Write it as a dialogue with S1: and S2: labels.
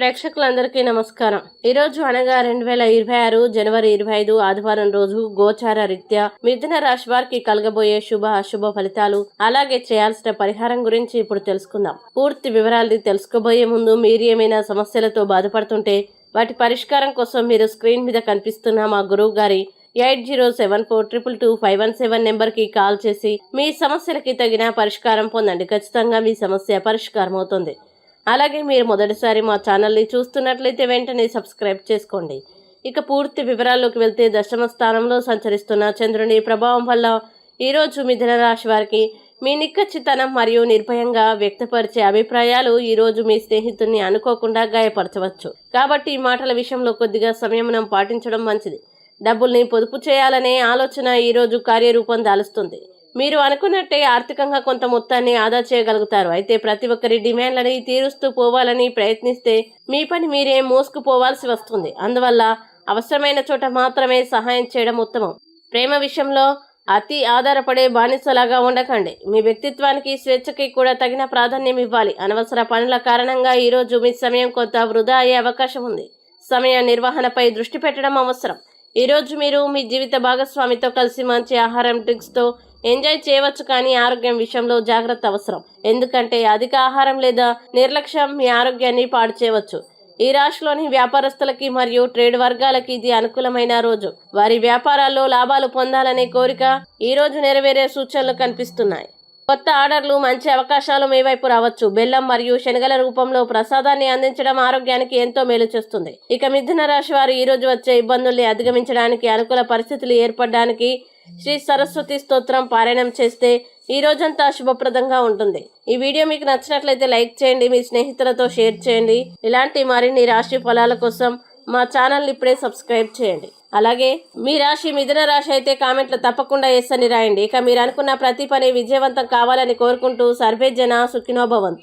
S1: ప్రేక్షకులందరికీ నమస్కారం. ఈ రోజు అనగా 2026 జనవరి 25 ఆదివారం రోజు గోచార రీత్యా మిథున రాశి వారికి కలగబోయే శుభ అశుభ ఫలితాలు, అలాగే చేయాల్సిన పరిహారం గురించి ఇప్పుడు తెలుసుకుందాం. పూర్తి వివరాలు తెలుసుకోబోయే ముందు మీరు ఏమైనా సమస్యలతో బాధపడుతుంటే వాటి పరిష్కారం కోసం మీరు స్క్రీన్ మీద కనిపిస్తున్న మా గురువు గారి 8074222517 నెంబర్కి కాల్ చేసి మీ సమస్యలకి తగిన పరిష్కారం పొందండి. ఖచ్చితంగా మీ సమస్య పరిష్కారం అవుతుంది. అలాగే మీరు మొదటిసారి మా ఛానల్ని చూస్తున్నట్లయితే వెంటనే సబ్స్క్రైబ్ చేసుకోండి. ఇక పూర్తి వివరాల్లోకి వెళ్తే, దశమ స్థానంలో సంచరిస్తున్న చంద్రుని ప్రభావం వల్ల ఈరోజు మిథున రాశి వారికి మీ నిక్కచ్చితనం మరియు నిర్భయంగా వ్యక్తపరిచే అభిప్రాయాలు ఈరోజు మీ స్నేహితుల్ని అనుకోకుండా గాయపరచవచ్చు. కాబట్టి ఈ మాటల విషయంలో కొద్దిగా సంయమనం పాటించడం మంచిది. డబ్బుల్ని పొదుపు చేయాలనే ఆలోచన ఈరోజు కార్యరూపం దాలుస్తుంది. మీరు అనుకున్నట్టే ఆర్థికంగా కొంత మొత్తాన్ని ఆదా చేయగలుగుతారు. అయితే ప్రతి ఒక్కరి డిమాండ్లని తీరుస్తూ పోవాలని ప్రయత్నిస్తే మీ పని మీరే మోసుకుపోవాల్సి వస్తుంది. అందువల్ల అవసరమైన చోట మాత్రమే సహాయం చేయడం ఉత్తమం. ప్రేమ విషయంలో అతి ఆధారపడే బానిసలాగా ఉండకండి. మీ వ్యక్తిత్వానికి స్వేచ్ఛకి కూడా తగిన ప్రాధాన్యం ఇవ్వాలి. అనవసర పనుల కారణంగా ఈరోజు మీ సమయం కొంత వృధా అయ్యే అవకాశం ఉంది. సమయ నిర్వహణపై దృష్టి పెట్టడం అవసరం. ఈరోజు మీరు మీ జీవిత భాగస్వామితో కలిసి మంచి ఆహారం, డ్రింక్స్తో ఎంజాయ్ చేయవచ్చు, కానీ ఆరోగ్యం విషయంలో జాగ్రత్త అవసరం. ఎందుకంటే అధిక ఆహారం లేదా నిర్లక్ష్యం మీ ఆరోగ్యాన్ని పాడు చేయవచ్చు. ఈ రాశిలోని వ్యాపారస్తులకి మరియు ట్రేడ్ వర్గాలకి ఇది అనుకూలమైన రోజు. వారి వ్యాపారాల్లో లాభాలు పొందాలనే కోరిక ఈ రోజు నెరవేరే సూచనలు కనిపిస్తున్నాయి. కొత్త ఆర్డర్లు, మంచి అవకాశాలు మీ వైపు రావచ్చు. బెల్లం మరియు శనగల రూపంలో ప్రసాదాన్ని అందించడం ఆరోగ్యానికి ఎంతో మేలు చేస్తుంది. ఇక మిథున రాశి వారు ఈ రోజు వచ్చే ఇబ్బందుల్ని అధిగమించడానికి, అనుకూల పరిస్థితులు ఏర్పడడానికి శ్రీ సరస్వతి స్తోత్రం పారాయణం చేస్తే ఈ రోజంతా శుభప్రదంగా ఉంటుంది. ఈ వీడియో మీకు నచ్చినట్లయితే లైక్ చేయండి, మీ స్నేహితులతో షేర్ చేయండి. ఇలాంటి మరిన్ని రాశి ఫలాల కోసం మా ఛానల్ని ఇప్పుడే సబ్స్క్రైబ్ చేయండి. అలాగే మీ రాశి మిథున రాశి అయితే కామెంట్లో తప్పకుండా ఎస్ అని రాయండి. ఇక మీరు అనుకున్న ప్రతి పని విజయవంతం కావాలని కోరుకుంటూ సర్వే జన సుఖినో భవంతు.